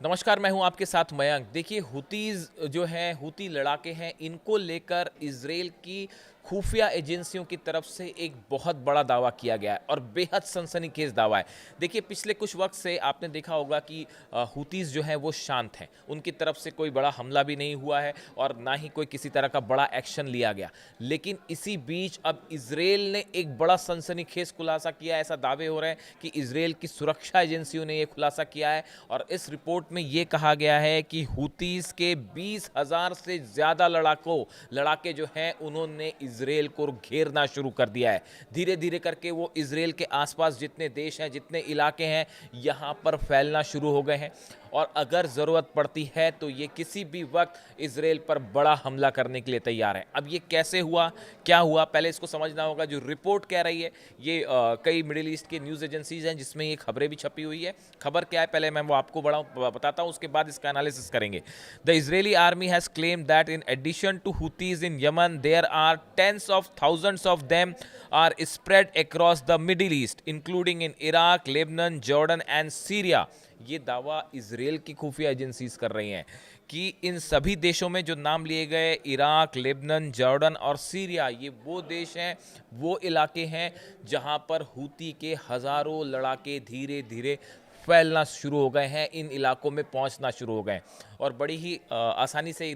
नमस्कार, मैं हूं आपके साथ मयंक। देखिए, हुतीज़ जो हैं, हुती लड़ाके हैं, इनको लेकर इज़राइल की खुफिया एजेंसियों की तरफ से एक बहुत बड़ा दावा किया गया है और बेहद सनसनीखेज दावा है। देखिए, पिछले कुछ वक्त से आपने देखा होगा कि हुतीज़ जो हैं वो शांत हैं। उनकी तरफ से कोई बड़ा हमला भी नहीं हुआ है और ना ही कोई किसी तरह का बड़ा एक्शन लिया गया। लेकिन इसी बीच अब इज़राइल ने एक बड़ा सनसनीखेज खुलासा किया है। ऐसा दावे हो रहे हैं कि इज़राइल की सुरक्षा एजेंसियों ने ये खुलासा किया है और इस रिपोर्ट में ये कहा गया है कि हुतीज़ के 20,000 से ज़्यादा लड़ाके जो हैं उन्होंने इजराइल को घेरना शुरू कर दिया है। धीरे धीरे करके वो इजराइल के आसपास जितने देश हैं, जितने इलाके हैं, यहाँ पर फैलना शुरू हो गए हैं और अगर ज़रूरत पड़ती है तो ये किसी भी वक्त इजराइल पर बड़ा हमला करने के लिए तैयार है। अब ये कैसे हुआ, क्या हुआ, पहले इसको समझना होगा। जो रिपोर्ट कह रही है ये कई मिडिल ईस्ट की न्यूज़ एजेंसीज हैं जिसमें ये खबरें भी छपी हुई है। खबर क्या है पहले मैं वो आपको बताता हूँ, उसके बाद इसका एनालिसिस करेंगे। The Israeli army has claim that in addition to Houthis in Yemen there are tens of thousands of them are spread across the Middle East including in Iraq, Lebanon, Jordan and Syria. ये दावा Israel की खुफिया agencies कर रही हैं कि इन सभी देशों में जो नाम लिए गए, इराक, लेबनान, जॉर्डन और सीरिया, ये वो देश हैं, वो इलाके हैं जहां पर हुती के हज़ारों लड़ाके धीरे धीरे फैलना शुरू हो गए हैं, इन इलाकों में पहुंचना शुरू हो गए और बड़ी ही आसानी से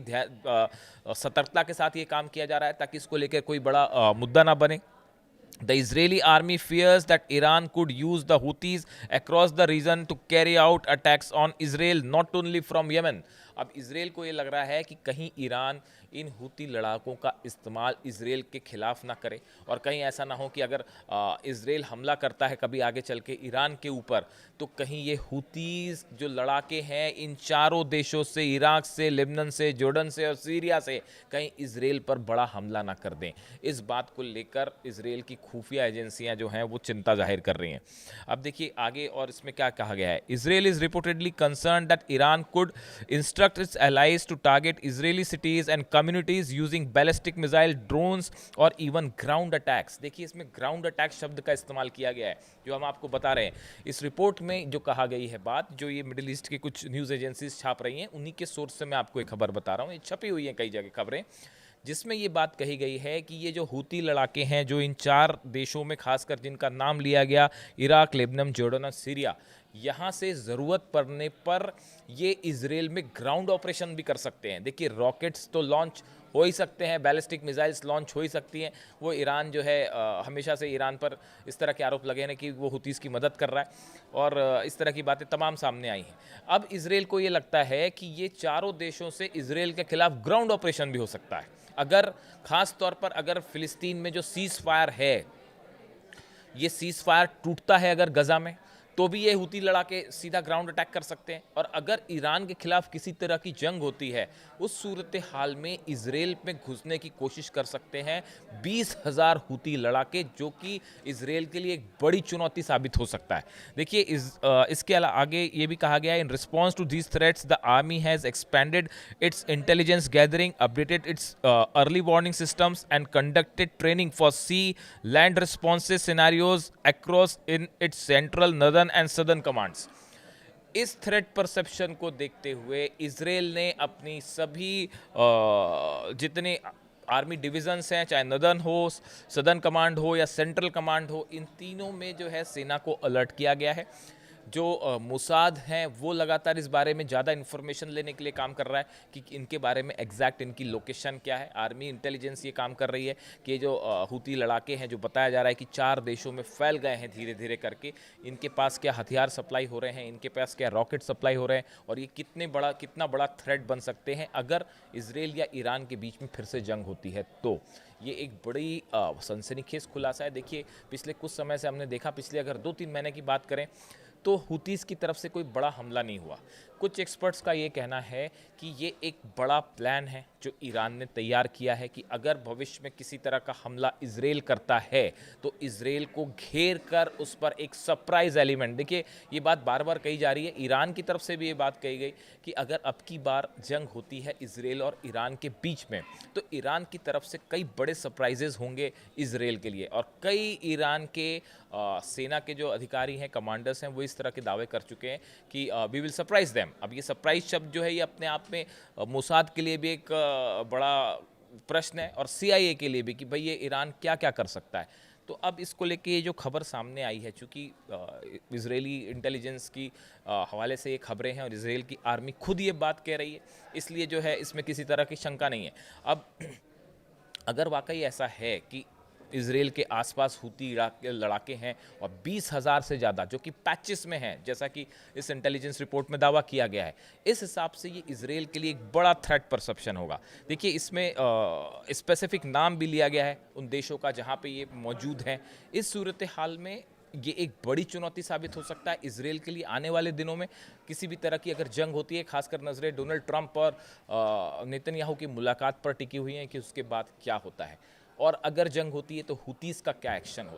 सतर्कता के साथ ये काम किया जा रहा है ताकि इसको लेकर कोई बड़ा मुद्दा ना बने। The Israeli army fears that Iran could use the Houthis across the region to carry out attacks on Israel, not only from Yemen. अब इसराइल को ये लग रहा है कि कहीं ईरान इन हुती लड़ाकों का इस्तेमाल इसराइल के खिलाफ ना करे और कहीं ऐसा ना हो कि अगर इसराइल हमला करता है कभी आगे चल के ईरान के ऊपर, तो कहीं ये हुतीज़ जो लड़ाके हैं इन चारों देशों से, इराक से, लेबनान से, जॉर्डन से और सीरिया से, कहीं इसराइल पर बड़ा हमला ना कर दें। इस बात को लेकर इसराइल की खुफिया एजेंसियां जो हैं वो चिंता जाहिर कर रही हैं। अब देखिए आगे और इसमें क्या कहा गया है। Israel is reportedly concern that Iran could instruct it's allies to target Israeli cities and communities using ballistic missile drones और even ground attacks। देखिए इसमें ground attack शब्द का इस्तेमाल किया गया है जो हम आपको बता रहे हैं। इस रिपोर्ट में जो कहा गई है बात, जो ये मिडिल ईस्ट की कुछ न्यूज़ एजेंसीज छाप रही हैं, उन्हीं के सोर्स से मैं आपको एक खबर बता रहा हूँ। ये छपी हुई हैं कई जगह खबरें जिसमें ये बात कही गई है कि ये जो हुती लड़ाके हैं जो इन चार देशों में खासकर जिनका नाम लिया गया, इराक, लेबनान, जॉर्डन और सीरिया, यहाँ से ज़रूरत पड़ने पर ये इजराइल में ग्राउंड ऑपरेशन भी कर सकते हैं। देखिए रॉकेट्स तो लॉन्च हो ही सकते हैं, बैलिस्टिक मिसाइल्स लॉन्च हो ही सकती हैं। वो ईरान जो है हमेशा से ईरान पर इस तरह के आरोप लगे हैं कि वो हुतीज़ की मदद कर रहा है और इस तरह की बातें तमाम सामने आई हैं। अब इजराइल को ये लगता है कि ये चारों देशों से इजराइल के खिलाफ ग्राउंड ऑपरेशन भी हो सकता है। अगर खास तौर पर अगर फिलिस्तीन में जो सीज़ फायर है, ये सीज़ फायर टूटता है अगर गजा में, तो भी ये हुती लड़ाके सीधा ग्राउंड अटैक कर सकते हैं। और अगर ईरान के खिलाफ किसी तरह की जंग होती है, उस सूरत हाल में इजराइल में घुसने की कोशिश कर सकते हैं 20,000 हुती लड़ाके, जो कि इजराइल के लिए एक बड़ी चुनौती साबित हो सकता है। देखिए इसके अलावा आगे ये भी कहा गया है, in response to these threats the army has expanded its intelligence gathering, updated its early warning systems and conducted training for sea land responses scenarios across in its central, northern and southern commands. इस threat perception को देखते हुए Israel ने अपनी सभी जितने army divisions हैं, चाहे नदर्न हो, सदर्न कमांड हो या सेंट्रल कमांड हो, इन तीनों में जो है सेना को अलर्ट किया गया है। जो मुसाद हैं वो लगातार इस बारे में ज़्यादा इन्फॉर्मेशन लेने के लिए काम कर रहा है कि इनके बारे में एग्जैक्ट इनकी लोकेशन क्या है। आर्मी इंटेलिजेंस ये काम कर रही है कि जो हुती लड़ाके हैं, जो बताया जा रहा है कि चार देशों में फैल गए हैं धीरे धीरे करके, इनके पास क्या हथियार सप्लाई हो रहे हैं, इनके पास क्या रॉकेट सप्लाई हो रहे हैं और ये कितना बड़ा थ्रेट बन सकते हैं अगर इसराइल या ईरान के बीच में फिर से जंग होती है। तो ये एक बड़ी सनसनीखेज खुलासा है। देखिए पिछले कुछ समय से हमने देखा, पिछले अगर 2-3 महीने की बात करें तो हुतीज़ की तरफ से कोई बड़ा हमला नहीं हुआ। कुछ एक्सपर्ट्स का ये कहना है कि ये एक बड़ा प्लान है जो ईरान ने तैयार किया है कि अगर भविष्य में किसी तरह का हमला इजराइल करता है तो इजराइल को घेर कर उस पर एक सरप्राइज एलिमेंट, देखिए ये बात बार बार कही जा रही है, ईरान की तरफ से भी ये बात कही गई कि अगर अब की बार जंग होती है इजराइल और ईरान के बीच में, तो ईरान की तरफ से कई बड़े सरप्राइजेज होंगे इजराइल के लिए। और कई ईरान के सेना के जो अधिकारी हैं, कमांडर्स हैं, वो इस तरह के दावे कर चुके हैं कि वी विल सरप्राइज देम। अब ये सरप्राइज शब्द जो है ये अपने आप में मोसाद के लिए भी एक बड़ा प्रश्न है और CIA के लिए भी कि भाई ये ईरान क्या क्या कर सकता है। तो अब इसको लेके ये जो खबर सामने आई है, चूँकि इजरायली इंटेलिजेंस की हवाले से ये खबरें हैं और इसराइल की आर्मी खुद ये बात कह रही है, इसलिए जो है इसमें किसी तरह की शंका नहीं है। अब अगर वाकई ऐसा है कि इसराइल के आसपास हुती लड़ाके हैं और 20,000 से ज़्यादा जो कि पैचेस में हैं, जैसा कि इस इंटेलिजेंस रिपोर्ट में दावा किया गया है, इस हिसाब से ये इसराइल के लिए एक बड़ा थ्रेट परसेप्शन होगा। देखिए इसमें स्पेसिफिक नाम भी लिया गया है उन देशों का जहाँ पे ये मौजूद हैं। इस सूरत हाल में ये एक बड़ी चुनौती साबित हो सकता है इसराइल के लिए आने वाले दिनों में। किसी भी तरह की अगर जंग होती है, खासकर नज़रें डोनाल्ड ट्रंप और नेतन्याहू की मुलाकात पर टिकी हुई हैं कि उसके बाद क्या होता है, और अगर जंग होती है तो हुतीज़ का क्या एक्शन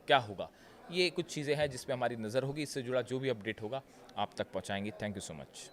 क्या होगा। ये कुछ चीज़ें हैं जिस पे हमारी नज़र होगी। इससे जुड़ा जो भी अपडेट होगा आप तक पहुंचाएंगे। Thank you so much.